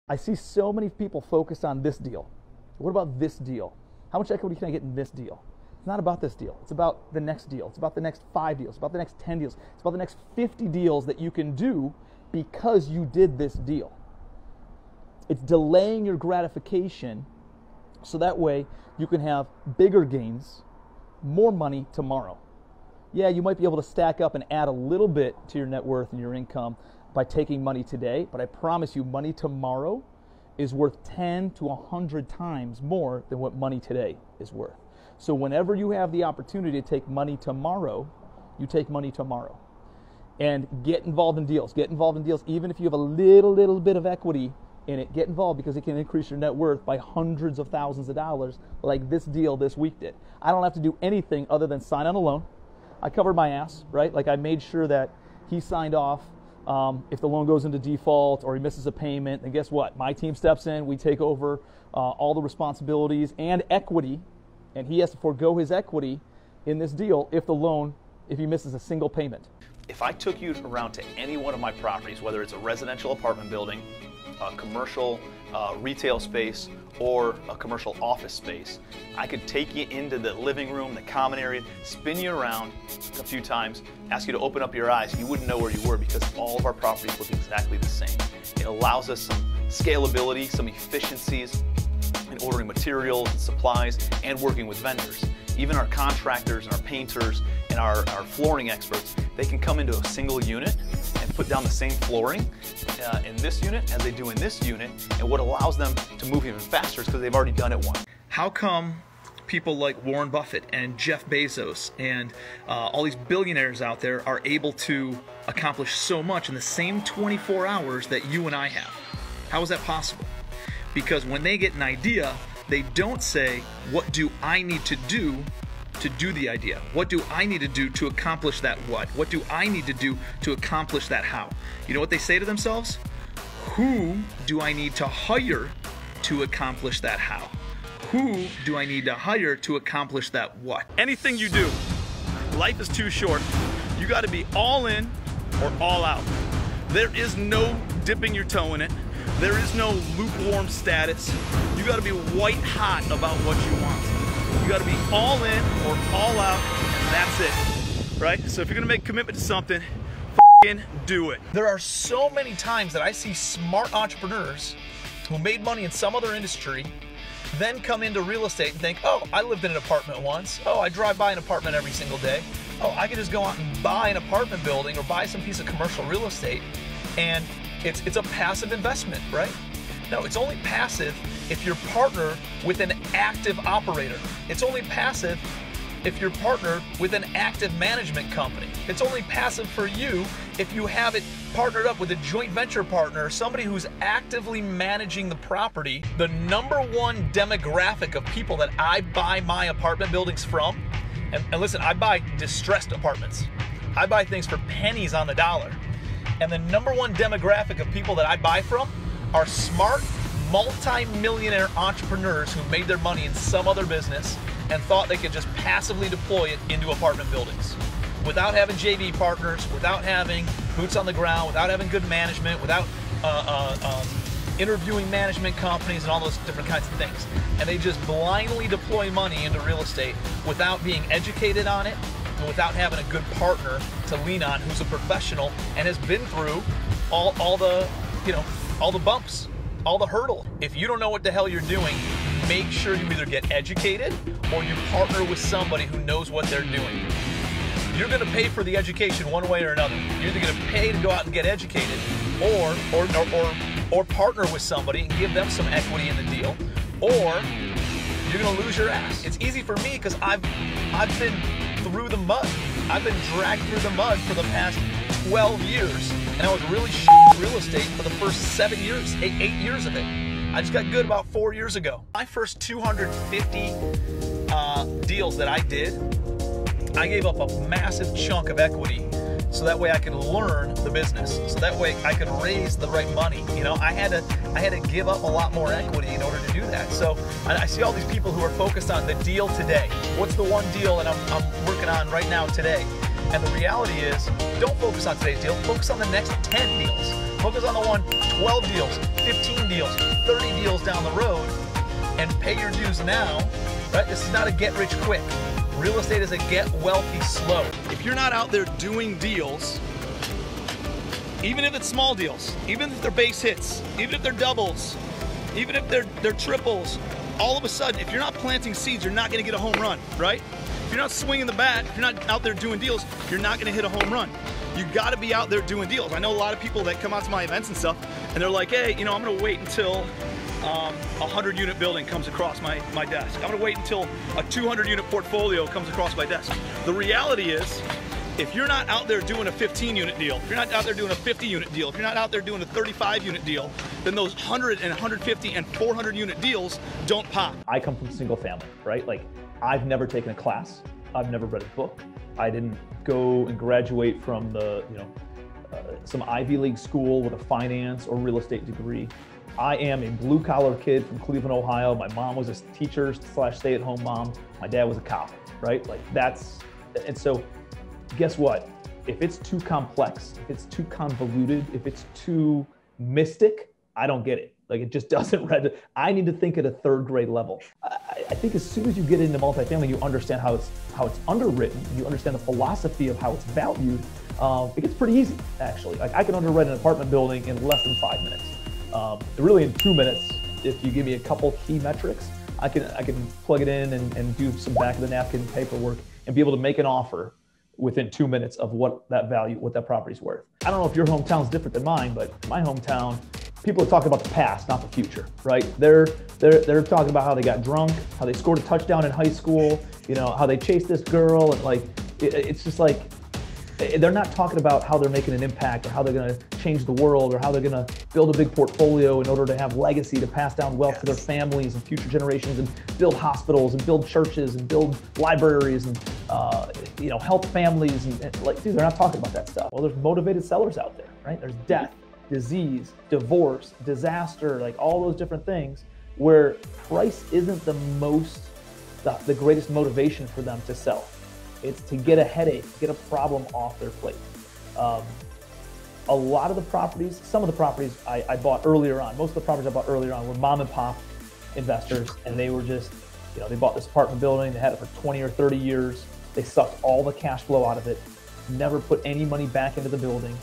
I see so many people focused on this deal. What about this deal? How much equity can I get in this deal? It's not about this deal. It's about the next deal. It's about the next 5 deals. It's about the next 10 deals. It's about the next 50 deals that you can do because you did this deal. It's delaying your gratification so that way you can have bigger gains, more money tomorrow. Yeah, you might be able to stack up and add a little bit to your net worth and your income by taking money today, but I promise you money tomorrow is worth 10 to 100 times more than what money today is worth. So whenever you have the opportunity to take money tomorrow, you take money tomorrow. And get involved in deals. Get involved in deals even if you have a little bit of equity in it. Get involved because it can increase your net worth by hundreds of thousands of dollars like this deal this week did. I don't have to do anything other than sign on a loan. I covered my ass, right? Like I made sure that he signed off. If the loan goes into default or he misses a payment, then guess what? My team steps in, we take over all the responsibilities and equity, and he has to forego his equity in this deal if he misses a single payment. If I took you around to any one of my properties, whether it's a residential apartment building, a commercial retail space, or a commercial office space, I could take you into the living room, the common area, spin you around a few times, ask you to open up your eyes. You wouldn't know where you were because all of our properties look exactly the same. It allows us some scalability, some efficiencies in ordering materials and supplies and working with vendors. Even our contractors and our painters and our flooring experts, they can come into a single unit and put down the same flooring in this unit as they do in this unit, and what allows them to move even faster is because they've already done it once. How come people like Warren Buffett and Jeff Bezos and all these billionaires out there are able to accomplish so much in the same 24 hours that you and I have? How is that possible? Because when they get an idea, they don't say, what do I need to do the idea? What do I need to do to accomplish that what? What do I need to do to accomplish that how? You know what they say to themselves? Who do I need to hire to accomplish that how? Who do I need to hire to accomplish that what? Anything you do, life is too short. You got to be all in or all out. There is no dipping your toe in it. There is no lukewarm status. You got to be white hot about what you want. You got to be all in or all out, and that's it, right? So if you're gonna make a commitment to something, f***ing do it. There are so many times that I see smart entrepreneurs who made money in some other industry, then come into real estate and think, oh, I lived in an apartment once. Oh, I drive by an apartment every single day. Oh, I could just go out and buy an apartment building or buy some piece of commercial real estate, and it's a passive investment, right? No, it's only passive if you're partner with an active operator. It's only passive if you're partner with an active management company. It's only passive for you if you have it partnered up with a joint venture partner, somebody who's actively managing the property. The #1 demographic of people that I buy my apartment buildings from, and listen, I buy distressed apartments. I buy things for pennies on the dollar. And the #1 demographic of people that I buy from are smart, multi-millionaire entrepreneurs who made their money in some other business and thought they could just passively deploy it into apartment buildings without having JV partners, without having boots on the ground, without having good management, without interviewing management companies and all those different kinds of things. And they just blindly deploy money into real estate without being educated on it and without having a good partner to lean on who's a professional and has been through all the bumps, all the hurdle. If you don't know what the hell you're doing, make sure you either get educated or you partner with somebody who knows what they're doing. You're gonna pay for the education one way or another. You're either gonna pay to go out and get educated or partner with somebody and give them some equity in the deal, or you're gonna lose your ass. It's easy for me because I've been through the mud. I've been dragged through the mud for the past 12 years, and I was really shit at real estate for the first 7 years, 8 years of it. I just got good about 4 years ago. My first 250 deals that I did, I gave up a massive chunk of equity so that way I could learn the business, so that way I could raise the right money. You know, I had to give up a lot more equity in order to do that. So I see all these people who are focused on the deal today. What's the one deal that I'm working on right now today? And the reality is, don't focus on today's deal, focus on the next 10 deals. Focus on the one 12 deals, 15 deals, 30 deals down the road, and pay your dues now, right? This is not a get rich quick. Real estate is a get wealthy slow. If you're not out there doing deals, even if it's small deals, even if they're base hits, even if they're doubles, even if they're triples, all of a sudden, if you're not planting seeds, you're not gonna get a home run, right? If you're not swinging the bat, if you're not out there doing deals, you're not gonna hit a home run. You gotta be out there doing deals. I know a lot of people that come out to my events and stuff, and they're like, hey, you know, I'm gonna wait until a 100-unit building comes across my desk. I'm gonna wait until a 200-unit portfolio comes across my desk. The reality is, if you're not out there doing a 15-unit deal, if you're not out there doing a 50-unit deal, if you're not out there doing a 35-unit deal, then those 100 and 150 and 400-unit deals don't pop. I come from single family, right? Like, I've never taken a class. I've never read a book. I didn't go and graduate from the, some Ivy League school with a finance or real estate degree. I am a blue-collar kid from Cleveland, Ohio. My mom was a teacher / stay-at-home mom. My dad was a cop, right? Like, that's, and so guess what? If it's too complex, if it's too convoluted, if it's too mystic, I don't get it. Like, it just doesn't read. I need to think at a third grade level. I think as soon as you get into multifamily, you understand how it's underwritten, you understand the philosophy of how it's valued. It gets pretty easy, actually. Like, I can underwrite an apartment building in less than 5 minutes. Really in 2 minutes, if you give me a couple key metrics, I can plug it in and do some back of the napkin paperwork and be able to make an offer within 2 minutes of what that property's worth. I don't know if your hometown's different than mine, but my hometown, people are talking about the past, not the future, right? They're talking about how they got drunk, how they scored a touchdown in high school, you know, how they chased this girl, and like, it's just like, they're not talking about how they're making an impact or how they're gonna change the world or how they're gonna build a big portfolio in order to have legacy to pass down wealth to their families and future generations and build hospitals and build churches and build libraries and help families and like, dude, they're not talking about that stuff. Well, there's motivated sellers out there, right? There's death, disease, divorce, disaster, like all those different things where price isn't the greatest motivation for them to sell. It's to get a headache, get a problem off their plate. A lot of the properties, some of the properties I bought earlier on, most of the properties I bought earlier on were mom and pop investors, and they were just, they bought this apartment building, they had it for 20 or 30 years, they sucked all the cash flow out of it, never put any money back into the building,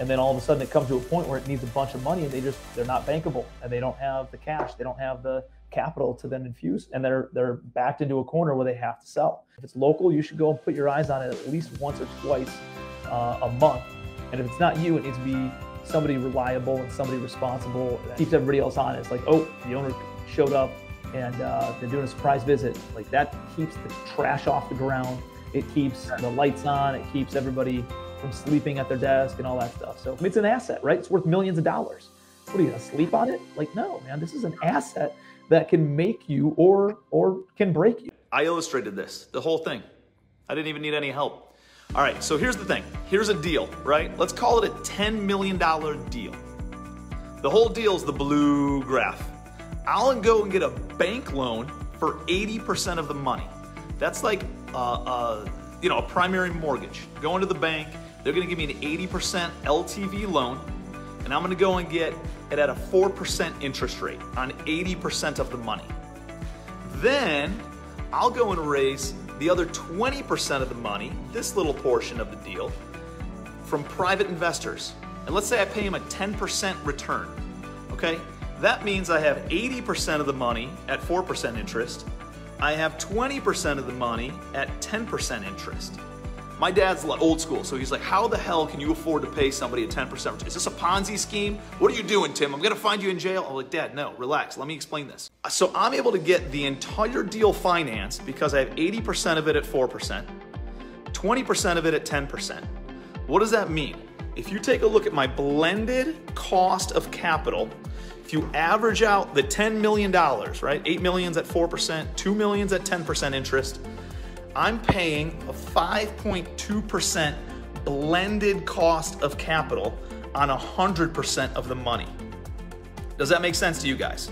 and then all of a sudden it comes to a point where it needs a bunch of money and they're not bankable, and they don't have the cash, they don't have the capital to then infuse, and they're backed into a corner where they have to sell. If it's local, you should go and put your eyes on it at least once or twice a month. And if it's not you, it needs to be somebody reliable and somebody responsible that keeps everybody else honest. Like, oh, the owner showed up and they're doing a surprise visit. Like, that keeps the trash off the ground. It keeps the lights on. It keeps everybody from sleeping at their desk and all that stuff. So it's an asset, right? It's worth millions of dollars. What are you gonna sleep on it? Like, no, man, this is an asset that can make you or can break you. I illustrated this, the whole thing. I didn't even need any help. All right, so here's the thing. Here's a deal, right? Let's call it a $10 million deal. The whole deal is the blue graph. I'll go and get a bank loan for 80% of the money. That's like a primary mortgage. Go into the bank, they're gonna give me an 80% LTV loan, and I'm gonna go and get it at a 4% interest rate on 80% of the money. Then I'll go and raise the other 20% of the money, this little portion of the deal, from private investors. And let's say I pay them a 10% return, okay? That means I have 80% of the money at 4% interest. I have 20% of the money at 10% interest. My dad's old school, so he's like, how the hell can you afford to pay somebody a 10% return? Is this a Ponzi scheme? What are you doing, Tim? I'm gonna find you in jail. I'm like, Dad, no, relax, let me explain this. So I'm able to get the entire deal financed because I have 80% of it at 4%, 20% of it at 10%. What does that mean? If you take a look at my blended cost of capital, if you average out the $10 million, right? 8 million's at 4%, 2 million's at 10% interest, I'm paying a 5.2% blended cost of capital on 100% of the money. Does that make sense to you guys?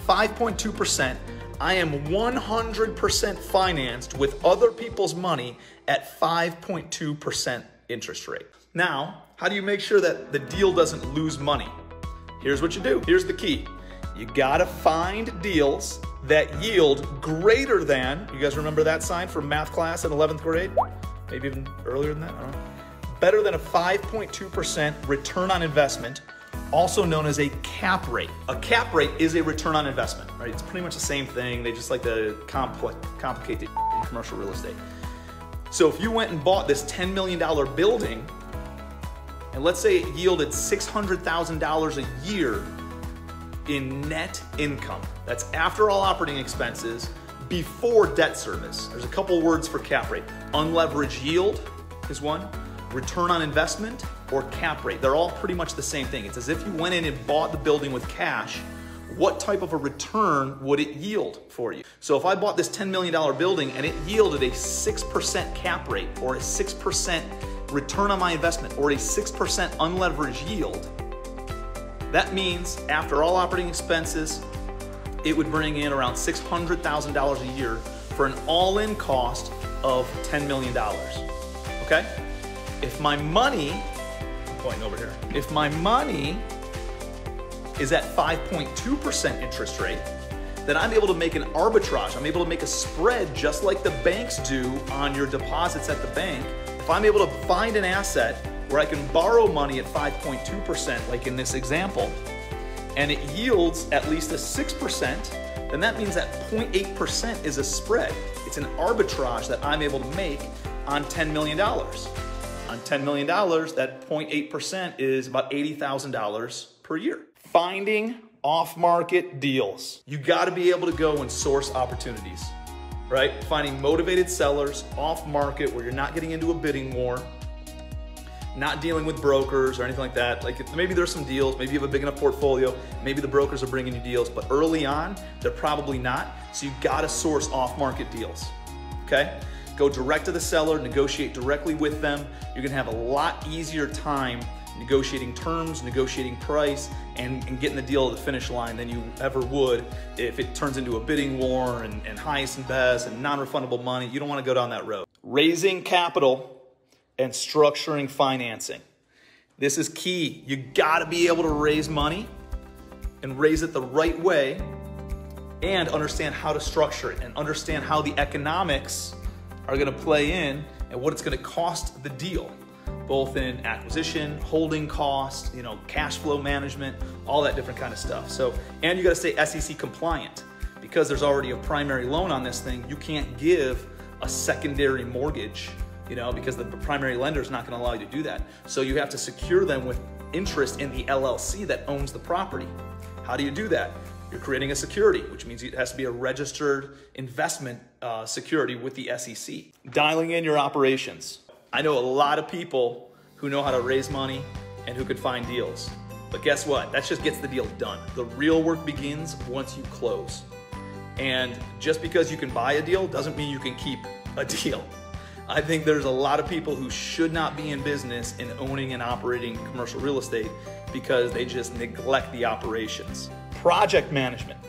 5.2%, I am 100% financed with other people's money at 5.2% interest rate. Now, How do you make sure that the deal doesn't lose money? Here's what you do. Here's the key. You gotta find deals that yield greater than, you guys remember that sign from math class in 11th grade? Maybe even earlier than that, I don't know. Better than a 5.2% return on investment, also known as a cap rate. A cap rate is a return on investment, right? It's pretty much the same thing. They just like to complicate the in commercial real estate. So if you went and bought this $10 million building, and let's say it yielded $600,000 a year in net income, that's after all operating expenses, before debt service. There's a couple words for cap rate. Unleveraged yield is one, return on investment, or cap rate. They're all pretty much the same thing. It's as if you went in and bought the building with cash, what type of a return would it yield for you? So if I bought this $10 million building and it yielded a 6% cap rate, or a 6% return on my investment, or a 6% unleveraged yield, that means after all operating expenses, it would bring in around $600,000 a year for an all-in cost of $10 million, okay? If my money, I'm pointing over here, if my money is at 5.2% interest rate, then I'm able to make an arbitrage. I'm able to make a spread just like the banks do on your deposits at the bank. If I'm able to find an asset where I can borrow money at 5.2%, like in this example, and it yields at least a 6%, then that means that 0.8% is a spread. It's an arbitrage that I'm able to make on $10 million. On $10 million, that 0.8% is about $80,000 per year. Finding off-market deals. You gotta be able to go and source opportunities, right? Finding motivated sellers off-market where you're not getting into a bidding war, not dealing with brokers or anything like that. Like maybe there's some deals, maybe you have a big enough portfolio, maybe the brokers are bringing you deals, but early on, they're probably not. So you gotta source off-market deals, okay? Go direct to the seller, negotiate directly with them. You're gonna have a lot easier time negotiating terms, negotiating price, and getting the deal to the finish line than you ever would if it turns into a bidding war and highest and best and non-refundable money. You don't wanna go down that road. Raising capital and structuring financing. This is key. You gotta be able to raise money and raise it the right way and understand how to structure it and understand how the economics are gonna play in and what it's gonna cost the deal, both in acquisition, holding cost, cash flow management, all that different kind of stuff. So, and you gotta stay SEC compliant because there's already a primary loan on this thing. You can't give a secondary mortgage, because the primary lender is not gonna allow you to do that. So you have to secure them with interest in the LLC that owns the property. How do you do that? You're creating a security, which means it has to be a registered investment security with the SEC. Dialing in your operations. I know a lot of people who know how to raise money and who could find deals. But guess what? That just gets the deal done. The real work begins once you close. And just because you can buy a deal doesn't mean you can keep a deal. I think there's a lot of people who should not be in business in owning and operating commercial real estate because they just neglect the operations. Project management,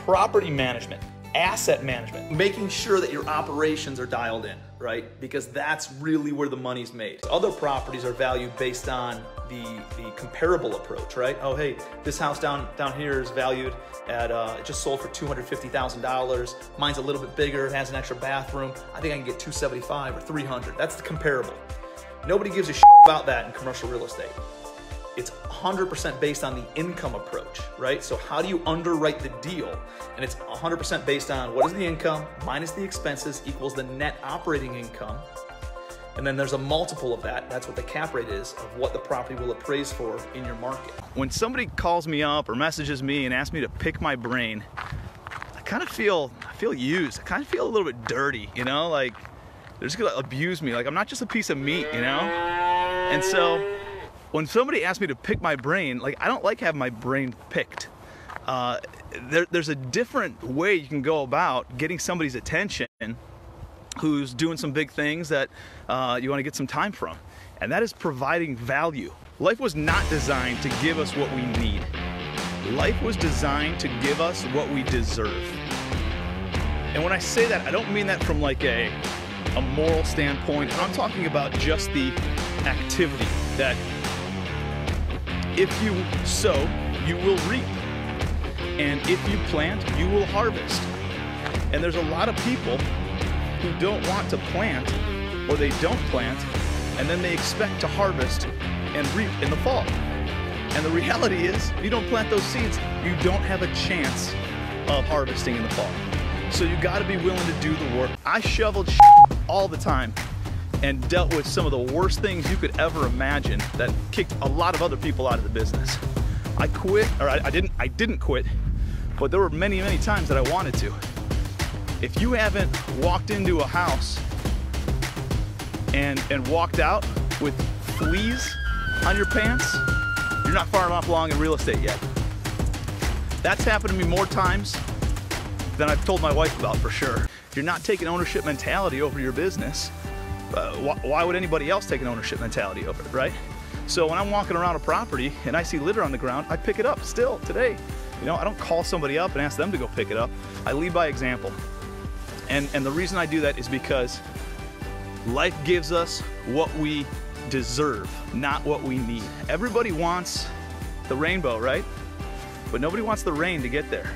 property management, asset management, making sure that your operations are dialed in, right? Because that's really where the money's made. Other properties are valued based on the comparable approach, right? Oh, hey, this house down here is valued at, it just sold for $250,000. Mine's a little bit bigger, it has an extra bathroom. I think I can get $275 or $300. That's the comparable. Nobody gives a shit about that in commercial real estate. It's 100% based on the income approach, right? So how do you underwrite the deal? And it's 100% based on what is the income minus the expenses equals the net operating income. And then there's a multiple of that. That's what the cap rate is of what the property will appraise for in your market. When somebody calls me up or messages me and asks me to pick my brain, I kind of feel used. I kind of feel a little bit dirty, like they're just gonna abuse me. Like I'm not just a piece of meat, And so when somebody asks me to pick my brain, like I don't like having my brain picked. There's a different way you can go about getting somebody's attention who's doing some big things that you want to get some time from, and that is providing value. Life was not designed to give us what we need. Life was designed to give us what we deserve. And when I say that, I don't mean that from like a moral standpoint. I'm talking about just the activity that If you sow, you will reap. And if you plant, you will harvest. And there's a lot of people who don't want to plant, or they don't plant, and then they expect to harvest and reap in the fall. And the reality is, if you don't plant those seeds, you don't have a chance of harvesting in the fall. So you gotta be willing to do the work. I shoveled all the time and dealt with some of the worst things you could ever imagine that kicked a lot of other people out of the business. I quit, or I didn't quit, but there were many, many times that I wanted to. If you haven't walked into a house and walked out with fleas on your pants, you're not far enough along in real estate yet. That's happened to me more times than I've told my wife about, for sure. If you're not taking ownership mentality over your business, why would anybody else take an ownership mentality over it, right? So when I'm walking around a property and I see litter on the ground, I pick it up still today. You know, I don't call somebody up and ask them to go pick it up. I lead by example. And the reason I do that is because life gives us what we deserve, not what we need. Everybody wants the rainbow, right? But nobody wants the rain to get there.